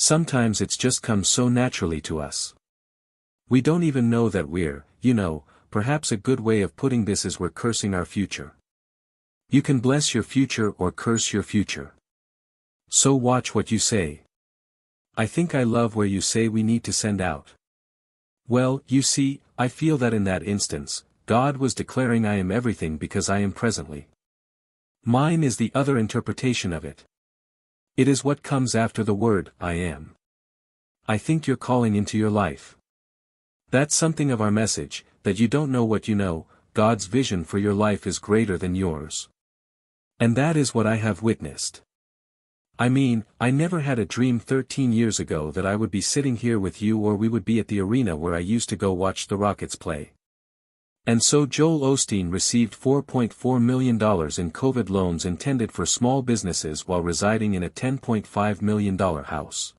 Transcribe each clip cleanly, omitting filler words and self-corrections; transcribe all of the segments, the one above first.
Sometimes it's just come so naturally to us. We don't even know that we're, perhaps a good way of putting this is we're cursing our future. You can bless your future or curse your future. So watch what you say. I think I love where you say we need to send out. Well, you see, I feel that in that instance, God was declaring I am everything because I am presently. Mine is the other interpretation of it. It is what comes after the word, I am. I think you're calling into your life. That's something of our message, that you don't know what you know, God's vision for your life is greater than yours. And that is what I have witnessed. I mean, I never had a dream 13 years ago that I would be sitting here with you or we would be at the arena where I used to go watch the Rockets play. And so Joel Osteen received $4.4 million in COVID loans intended for small businesses while residing in a $10.5 million house.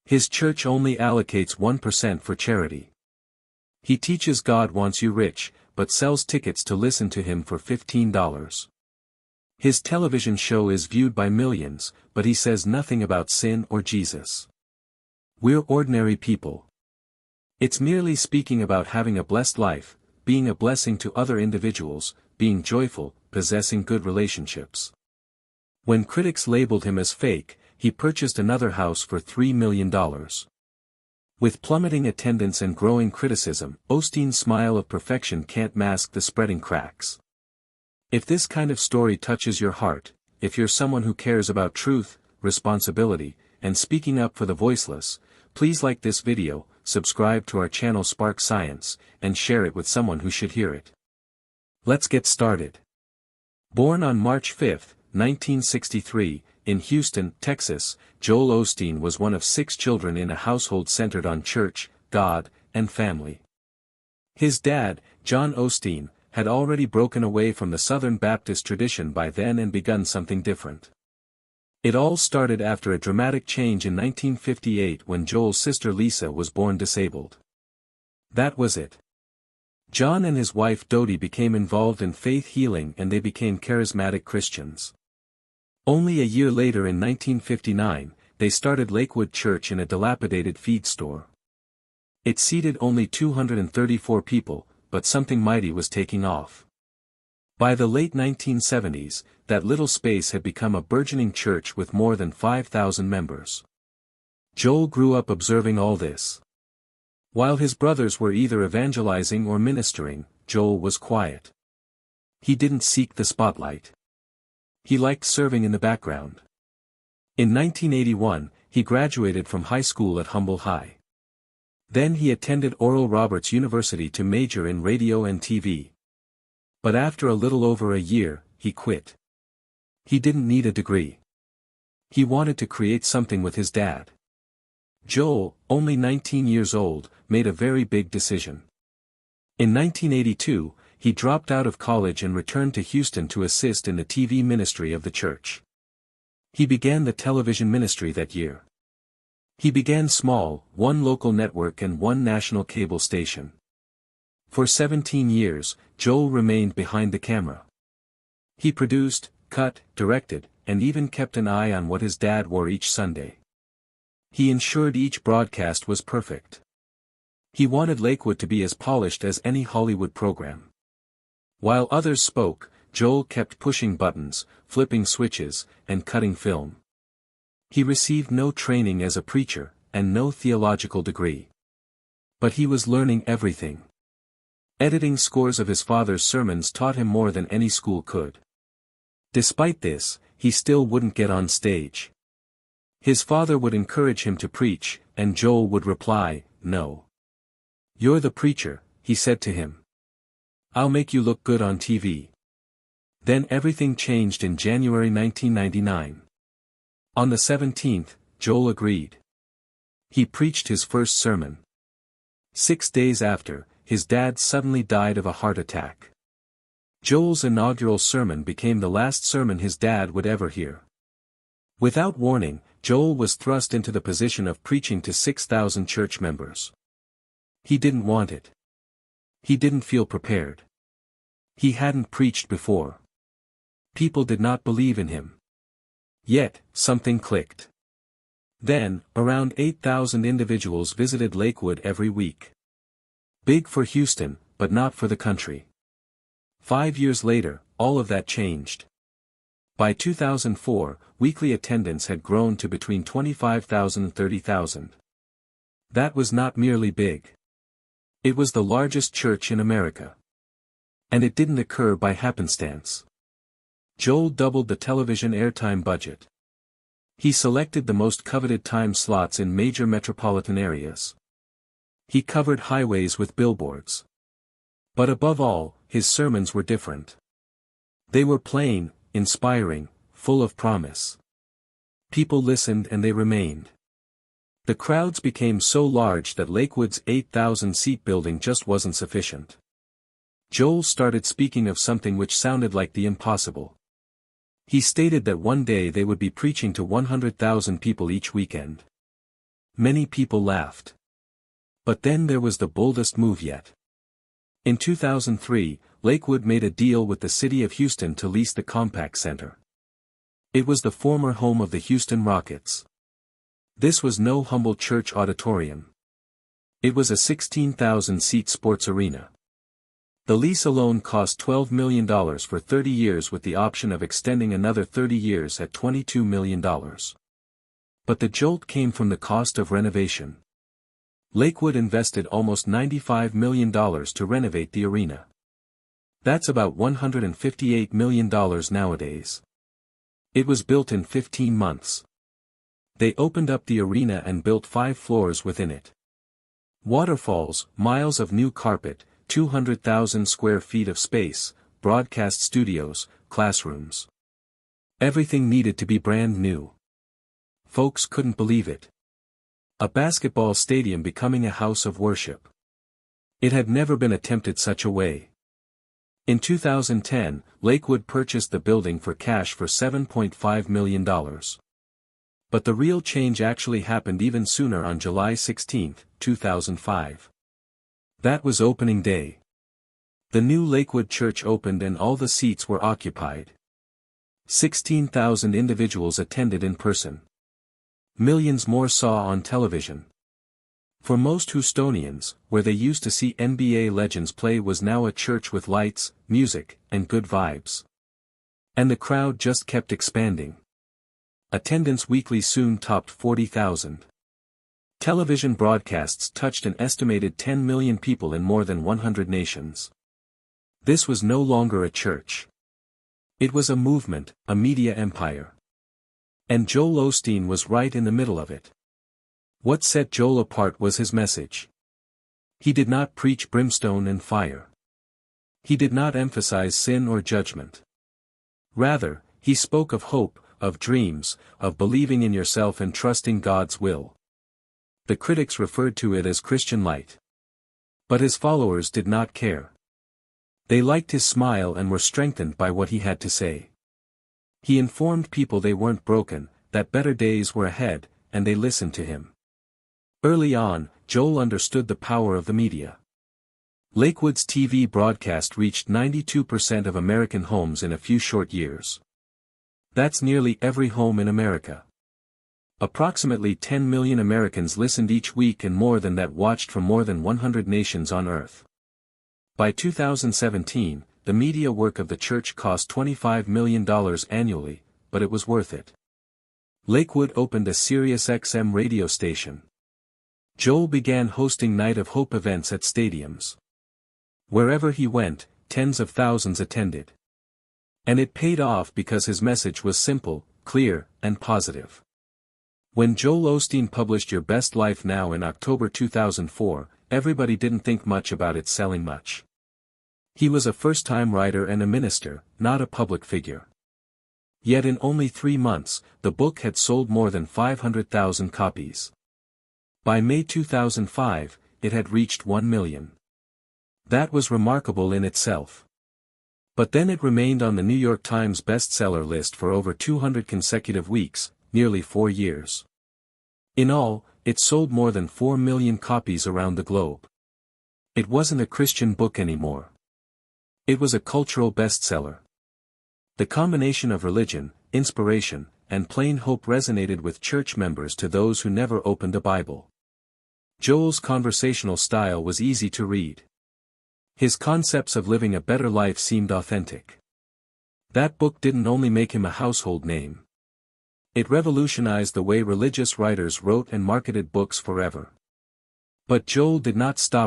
His church only allocates 1% for charity. He teaches God wants you rich, but sells tickets to listen to him for $15. His television show is viewed by millions, but he says nothing about sin or Jesus. We're ordinary people. It's merely speaking about having a blessed life, being a blessing to other individuals, being joyful, possessing good relationships. When critics labeled him as fake, he purchased another house for $3 million. With plummeting attendance and growing criticism, Osteen's smile of perfection can't mask the spreading cracks. If this kind of story touches your heart, if you're someone who cares about truth, responsibility, and speaking up for the voiceless, please like this video, subscribe to our channel Spark Science, and share it with someone who should hear it. Let's get started. Born on March 5, 1963, in Houston, Texas, Joel Osteen was one of 6 children in a household centered on church, God, and family. His dad, John Osteen, had already broken away from the Southern Baptist tradition by then and begun something different. It all started after a dramatic change in 1958 when Joel's sister Lisa was born disabled. That was it. John and his wife Dodie became involved in faith healing and they became charismatic Christians. Only a year later in 1959, they started Lakewood Church in a dilapidated feed store. It seated only 234 people, but something mighty was taking off. By the late 1970s, that little space had become a burgeoning church with more than 5,000 members. Joel grew up observing all this. While his brothers were either evangelizing or ministering, Joel was quiet. He didn't seek the spotlight. He liked serving in the background. In 1981, he graduated from high school at Humble High. Then he attended Oral Roberts University to major in radio and TV. But after a little over a year, he quit. He didn't need a degree. He wanted to create something with his dad. Joel, only 19 years old, made a very big decision. In 1982, he dropped out of college and returned to Houston to assist in the TV ministry of the church. He began the television ministry that year. He began small, 1 local network and 1 national cable station. For 17 years, Joel remained behind the camera. He produced, cut, directed, and even kept an eye on what his dad wore each Sunday. He ensured each broadcast was perfect. He wanted Lakewood to be as polished as any Hollywood program. While others spoke, Joel kept pushing buttons, flipping switches, and cutting film. He received no training as a preacher, and no theological degree. But he was learning everything. Editing scores of his father's sermons taught him more than any school could. Despite this, he still wouldn't get on stage. His father would encourage him to preach, and Joel would reply, "No. You're the preacher," he said to him. "I'll make you look good on TV." Then everything changed in January 1999. On the 17th, Joel agreed. He preached his first sermon. 6 days after, his dad suddenly died of a heart attack. Joel's inaugural sermon became the last sermon his dad would ever hear. Without warning, Joel was thrust into the position of preaching to 6,000 church members. He didn't want it. He didn't feel prepared. He hadn't preached before. People did not believe in him. Yet, something clicked. Then, around 8,000 individuals visited Lakewood every week. Big for Houston, but not for the country. 5 years later, all of that changed. By 2004, weekly attendance had grown to between 25,000 and 30,000. That was not merely big. It was the largest church in America. And it didn't occur by happenstance. Joel doubled the television airtime budget. He selected the most coveted time slots in major metropolitan areas. He covered highways with billboards. But above all, his sermons were different. They were plain, inspiring, full of promise. People listened and they remained. The crowds became so large that Lakewood's 8,000-seat building just wasn't sufficient. Joel started speaking of something which sounded like the impossible. He stated that one day they would be preaching to 100,000 people each weekend. Many people laughed. But then there was the boldest move yet. In 2003, Lakewood made a deal with the city of Houston to lease the Compaq Center. It was the former home of the Houston Rockets. This was no humble church auditorium. It was a 16,000-seat sports arena. The lease alone cost $12 million for 30 years with the option of extending another 30 years at $22 million. But the jolt came from the cost of renovation. Lakewood invested almost $95 million to renovate the arena. That's about $158 million nowadays. It was built in 15 months. They opened up the arena and built 5 floors within it. Waterfalls, miles of new carpet, 200,000 square feet of space, broadcast studios, classrooms. Everything needed to be brand new. Folks couldn't believe it. A basketball stadium becoming a house of worship. It had never been attempted such a way. In 2010, Lakewood purchased the building for cash for $7.5 million. But the real change actually happened even sooner on July 16, 2005. That was opening day. The new Lakewood Church opened and all the seats were occupied. 16,000 individuals attended in person. Millions more saw on television. For most Houstonians, where they used to see NBA legends play was now a church with lights, music, and good vibes. And the crowd just kept expanding. Attendance weekly soon topped 40,000. Television broadcasts touched an estimated 10 million people in more than 100 nations. This was no longer a church. It was a movement, a media empire. And Joel Osteen was right in the middle of it. What set Joel apart was his message. He did not preach brimstone and fire. He did not emphasize sin or judgment. Rather, he spoke of hope, of dreams, of believing in yourself and trusting God's will. The critics referred to it as Christian light. But his followers did not care. They liked his smile and were strengthened by what he had to say. He informed people they weren't broken, that better days were ahead, and they listened to him. Early on, Joel understood the power of the media. Lakewood's TV broadcast reached 92% of American homes in a few short years. That's nearly every home in America. Approximately 10 million Americans listened each week and more than that watched from more than 100 nations on earth. By 2017, the media work of the church cost $25 million annually, but it was worth it. Lakewood opened a Sirius XM radio station. Joel began hosting Night of Hope events at stadiums. Wherever he went, tens of thousands attended. And it paid off because his message was simple, clear, and positive. When Joel Osteen published Your Best Life Now in October 2004, everybody didn't think much about it selling much. He was a first-time writer and a minister, not a public figure. Yet in only 3 months, the book had sold more than 500,000 copies. By May 2005, it had reached 1 million. That was remarkable in itself. But then it remained on the New York Times bestseller list for over 200 consecutive weeks, nearly 4 years. In all, it sold more than 4 million copies around the globe. It wasn't a Christian book anymore. It was a cultural bestseller. The combination of religion, inspiration, and plain hope resonated with church members to those who never opened a Bible. Joel's conversational style was easy to read. His concepts of living a better life seemed authentic. That book didn't only make him a household name. It revolutionized the way religious writers wrote and marketed books forever. But Joel did not stop